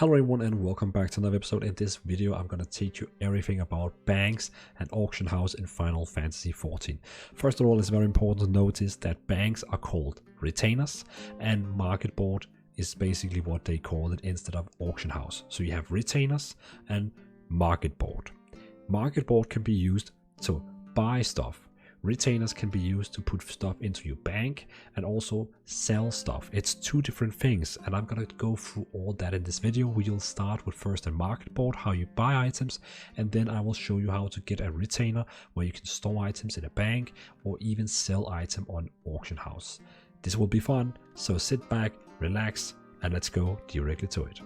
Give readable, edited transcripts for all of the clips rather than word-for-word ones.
Hello everyone and welcome back to another episode. In this video I'm going to teach you everything about banks and auction house in Final Fantasy XIV. First of all, it's very important to notice that banks are called retainers and market board is basically what they call it instead of auction house. So you have retainers and market board. Market board can be used to buy stuff. Retainers can be used to put stuff into your bank and also sell stuff. It's two different things, and I'm gonna go through all that in this video. We'll start with first a market board, how you buy items, and then I will show you how to get a retainer where you can store items in a bank or even sell item on auction house. This will be fun, so sit back, relax, and let's go directly to it.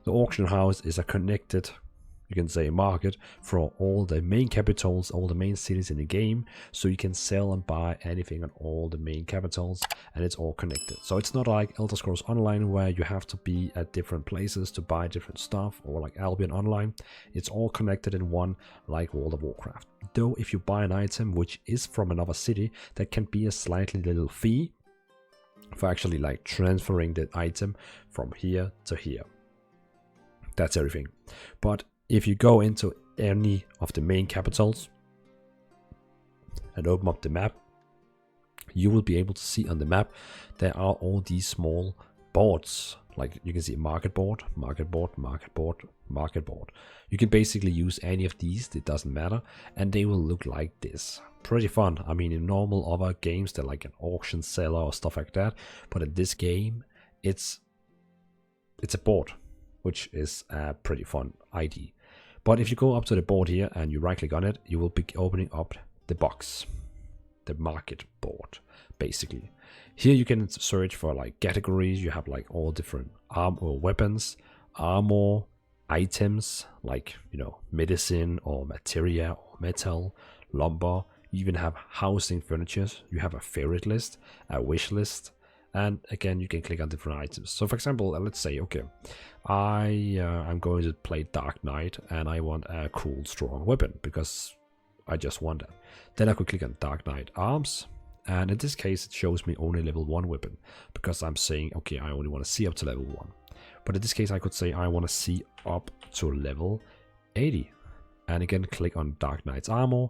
The auction house is a connected, you can say, market for all the main capitals, all the main cities in the game, so you can sell and buy anything on all the main capitals, and it's all connected. So it's not like Elder Scrolls Online where you have to be at different places to buy different stuff, or like Albion Online. It's all connected in one, like World of Warcraft. Though if you buy an item which is from another city, there can be a slightly little fee for actually like transferring the item from here to here. That's everything. But if you go into any of the main capitals and open up the map, you will be able to see on the map there are all these small boards. Like you can see market board, market board, market board, market board. You can basically use any of these, it doesn't matter, and they will look like this. Pretty fun. I mean, in normal other games they're like an auction seller or stuff like that, but in this game it's a board, which is a pretty fun ID. But if you go up to the board here and you right click on it, you will be opening up the box, the market board, basically. Here you can search for like categories. You have like all different armor, weapons, armor, items, like, you know, medicine or materia or metal, lumber. You even have housing furniture. You have a favorite list, a wish list. And again, you can click on different items. So for example, let's say, okay, I'm going to play Dark Knight and I want a cool, strong weapon because I just want that. Then I could click on Dark Knight Arms. And in this case, it shows me only level 1 weapon because I'm saying, okay, I only want to see up to level 1. But in this case, I could say I want to see up to level 80. And again, click on Dark Knight's Armor,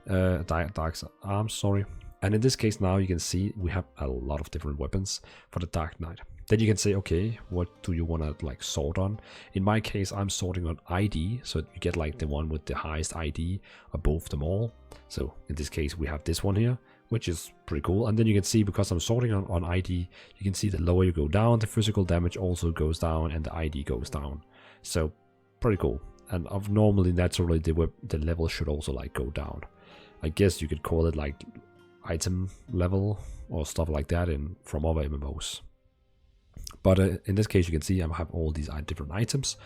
Dark's Arms, sorry. And in this case now you can see we have a lot of different weapons for the Dark Knight. Then you can say, okay, what do you want to like sort on? In my case, I'm sorting on ID, so you get like the one with the highest ID above them all. So in this case, we have this one here, which is pretty cool. And then you can see, because I'm sorting on ID, you can see the lower you go down, the physical damage also goes down and the ID goes down. So pretty cool. And normally, naturally, the level should also like go down. I guess you could call it like item level or stuff like that from other MMOs. But in this case, you can see I have all these different items,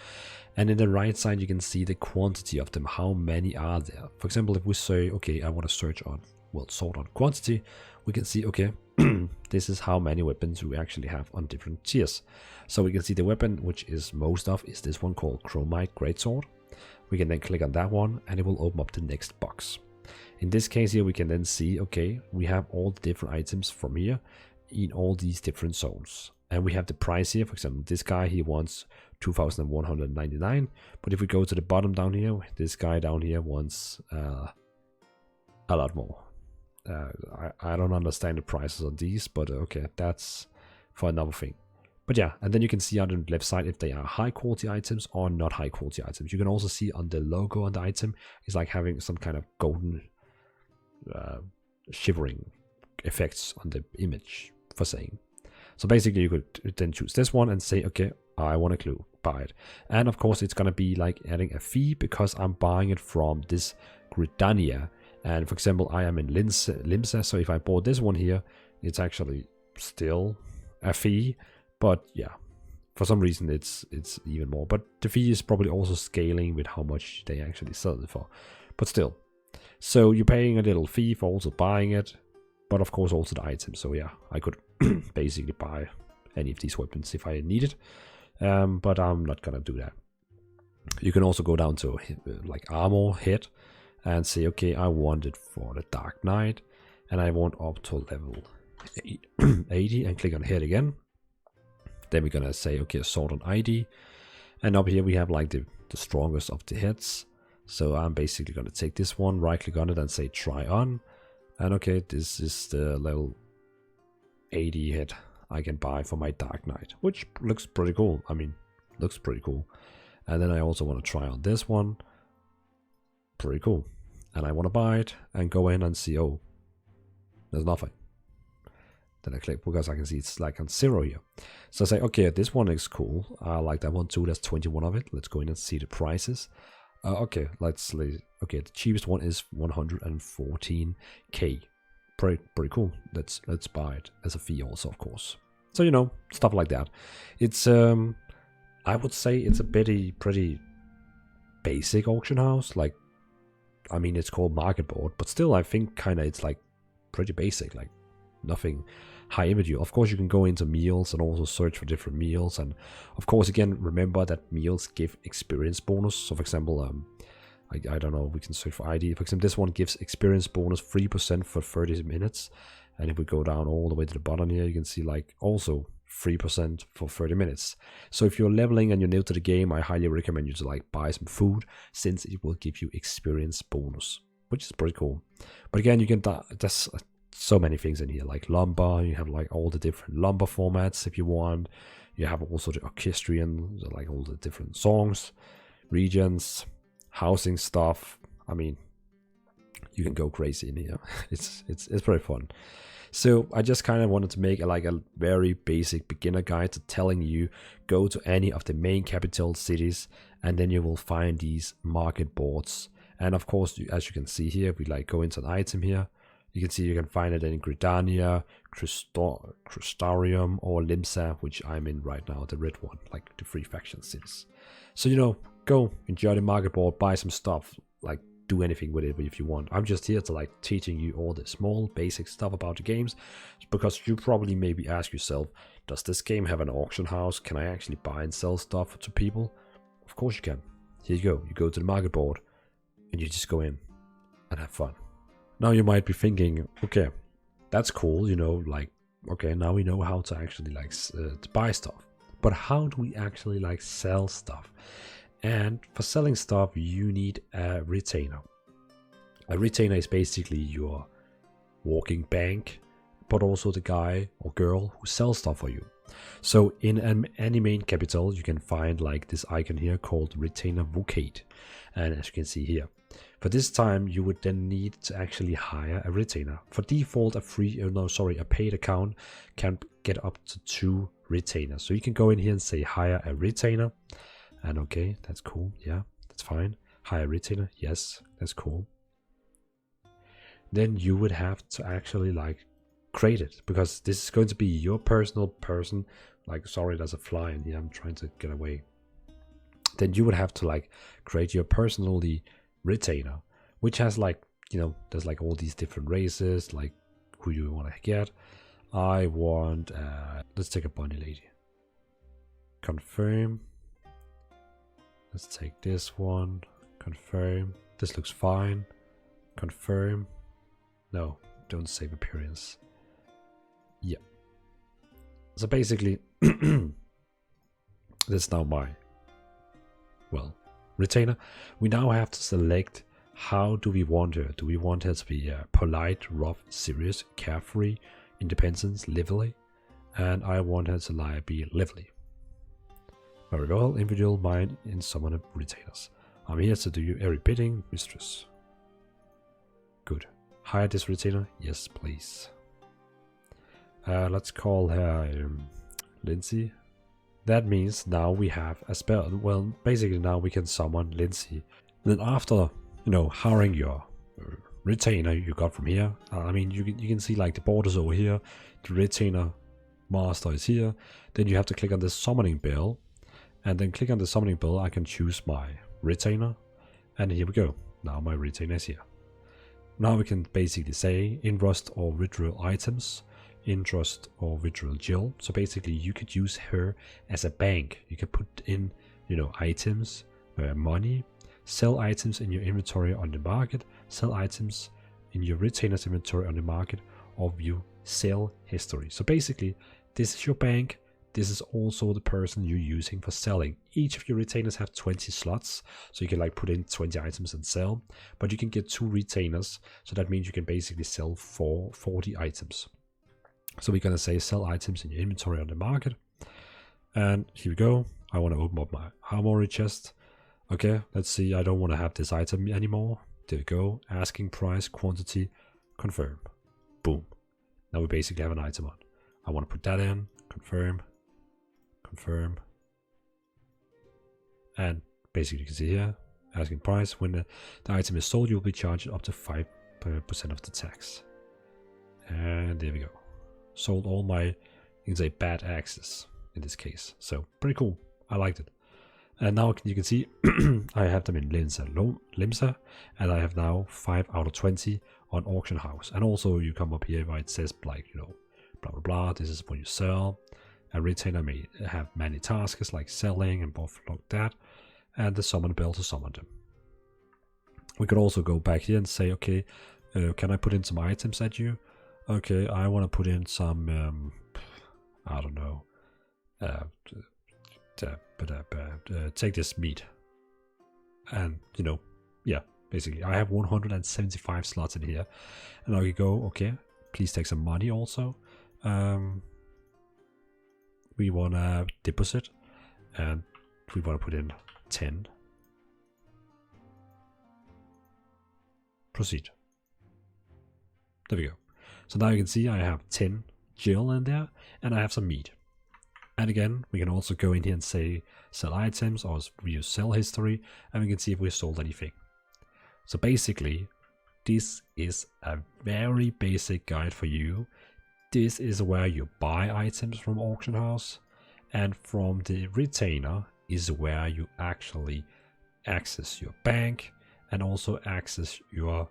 and in the right side you can see the quantity of them, how many are there. For example, if we say, okay, I want to search on, well, sort on quantity, we can see, okay, this is how many weapons we actually have on different tiers. So we can see the weapon which is most of is this one called Chromite Greatsword. We can then click on that one and it will open up the next box. In this case here, we can then see, okay, we have all the different items from here in all these different zones. And we have the price here. For example, this guy, he wants 2,199. But if we go to the bottom down here, this guy down here wants a lot more. I don't understand the prices on these, but okay, that's for another thing. But yeah, and then you can see on the left side if they are high quality items or not high quality items. You can also see on the logo on the item, it's like having some kind of golden shivering effects on the image for saying. So basically you could then choose this one and say, okay, I want to buy it. And of course it's going to be like adding a fee because I'm buying it from this Gridania. And for example, I am in Limsa, so if I bought this one here, it's actually still a fee. But yeah, for some reason it's even more. But the fee is probably also scaling with how much they actually sell it for. But still. So you're paying a little fee for also buying it. But of course also the item. So yeah, I could basically buy any of these weapons if I need it. But I'm not gonna do that. You can also go down to like armor, head. and say, okay, I want it for the Dark Knight, and I want up to level 80, and click on head again. Then we're gonna say, okay, sort on ID, and up here we have like the strongest of the heads. So I'm basically gonna take this one, right click on it and say try on, and okay, this is the level 80 head I can buy for my Dark Knight, which looks pretty cool. I mean, looks pretty cool. And then I also want to try on this one. Pretty cool. And I want to buy it and go in and see, oh, there's nothing. Then I click because I can see it's like on 0 here. So I say, okay, this one is cool. I like that one too. There's 21 of it. Let's go in and see the prices. Okay, okay, the cheapest one is 114k. Pretty cool. Let's buy it as a fee also, of course. So, you know, stuff like that. It's I would say it's a pretty basic auction house. Like, I mean, it's called market board, but still I think kind of it's like pretty basic, like nothing high imagery. Of course you can go into meals and also search for different meals, and of course again remember that meals give experience bonus. So for example, I don't know, we can search for ID. For example, this one gives experience bonus 3% for 30 minutes. And if we go down all the way to the bottom here, you can see like also 3% for 30 minutes. So if you're leveling and you're new to the game, I highly recommend you to like buy some food, since it will give you experience bonus, which is pretty cool. But again, you can, there's so many things in here, like lumber. You have like all the different lumber formats if you want. You have also the orchestrion, like all the different songs, regions, housing stuff. I mean, you can go crazy in here. It's pretty fun. So I just kind of wanted to make a very basic beginner guide to telling you, go to any of the main capital cities and then you will find these market boards. And of course, as you can see here, we like go into an item here. You can see you can find it in Gridania, Crystarium, or Limsa, which I'm in right now, the red one, like the 3 faction cities. So, you know, go enjoy the market board, buy some stuff, like do anything with it if you want. I'm just here to like teaching you all the small basic stuff about the games, because you probably maybe ask yourself, does this game have an auction house? Can I actually buy and sell stuff to people? Of course you can. Here you go. You go to the market board and you just go in and have fun. Now you might be thinking, okay, that's cool, you know, like, okay, now we know how to actually like to buy stuff, but how do we actually like sell stuff? And for selling stuff, you need a retainer. A retainer is basically your walking bank, but also the guy or girl who sells stuff for you. So in any main capital, you can find like this icon here called Retainer Vocate. And as you can see here, for this time, you would then need to actually hire a retainer. For default, a paid account can get up to 2 retainers. So you can go in here and say hire a retainer. And okay, that's cool. Yeah, that's fine. Hire retainer. Yes, that's cool. Then you would have to actually like create it, because this is going to be your personal person. Like, sorry, there's a fly in here. I'm trying to get away. Then you would have to like create your personally retainer, which has like, you know, there's like all these different races, like who you want to get. I want, let's take a bunny lady. Confirm. Let's take this one. Confirm. This looks fine. Confirm. No, don't save appearance. Yeah. So basically, this is now my, well, retainer. We now have to select how do we want her. Do we want her to be polite, rough, serious, carefree, independent, lively? And I want her to be lively. Very well, individual mind in summon of retainers. I'm here to do you every bidding, mistress. Good. Hire this retainer? Yes, please. Let's call her Lindsay. That means now we have a spell. Well, basically now we can summon Lindsay. Then after, you know, hiring your retainer you got from here, I mean, you can see like the borders over here. The retainer master is here. Then you have to click on the summoning bell. And then click on the summoning bell, I can choose my retainer. And here we go. Now my retainer is here. Now we can basically say Inrust or Ritual items. Inrust or Ritual Jill. So basically you could use her as a bank. You could put in, you know, items, money, sell items in your inventory on the market, sell items in your retainer's inventory on the market, or view sale history. So basically, this is your bank. This is also the person you're using for selling. Each of your retainers have 20 slots, so you can like put in 20 items and sell, but you can get 2 retainers, so that means you can basically sell 40 items. So we're gonna say sell items in your inventory on the market, and here we go. I want to open up my armory chest. Okay, let's see, I don't want to have this item anymore. There we go, asking price, quantity, confirm. Boom. Now we basically have an item on. I want to put that in, confirm, confirm. And basically you can see here, asking price. When the item is sold, you'll be charged up to 5% of the tax. And there we go. Sold all my, you can say, bad axes in this case. So pretty cool. I liked it. And now you can see I have them in Limsa, and I have now 5 out of 20 on Auction House. And also you come up here where it says like, you know, blah blah blah, this is what you sell. A retainer may have many tasks like selling and stuff like that, and the summon bell to summon them. We could also go back here and say, okay, can I put in some items at you? Okay, I want to put in some, I don't know, take this meat. And, you know, yeah, basically, I have 175 slots in here. And now you go, okay, please take some money also. We want to deposit, and we want to put in 10. Proceed. There we go. So now you can see I have 10 gel in there, and I have some meat. And again, we can also go in here and say sell items or view sell history, and we can see if we sold anything. So basically, this is a very basic guide for you. This is where you buy items from Auction House, and from the retainer is where you actually access your bank and also access your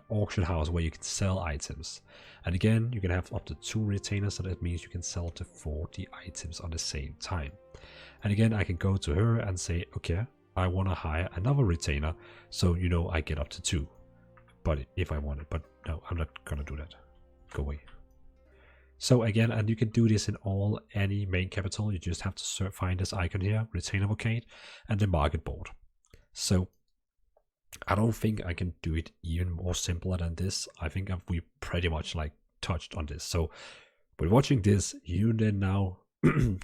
Auction House where you can sell items. And again, you can have up to 2 retainers, so that means you can sell up to 40 items on the same time. And again, I can go to her and say, okay, I want to hire another retainer, so you know I get up to 2. But if I want it, but no, I'm not gonna do that. Go away. So again, and you can do this in any main capital. You just have to find this icon here, Retainer Vocate, and the market board. So I don't think I can do it even more simpler than this. I think we pretty much like touched on this. So by watching this, you then now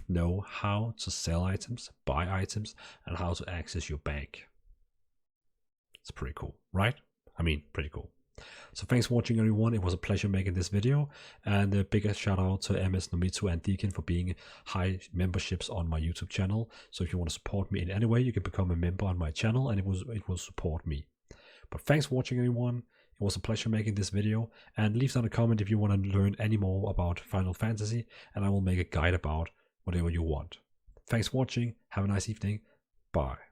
know how to sell items, buy items, and how to access your bank. It's pretty cool, right? I mean, pretty cool. So thanks for watching, everyone. It was a pleasure making this video, and a bigger shout out to MS Nomitsu and Deacon for being high memberships on my YouTube channel. So if you want to support me in any way, you can become a member on my channel, and it will support me. But thanks for watching, everyone. It was a pleasure making this video, and leave down a comment if you want to learn any more about Final Fantasy, and I will make a guide about whatever you want. Thanks for watching. Have a nice evening. Bye.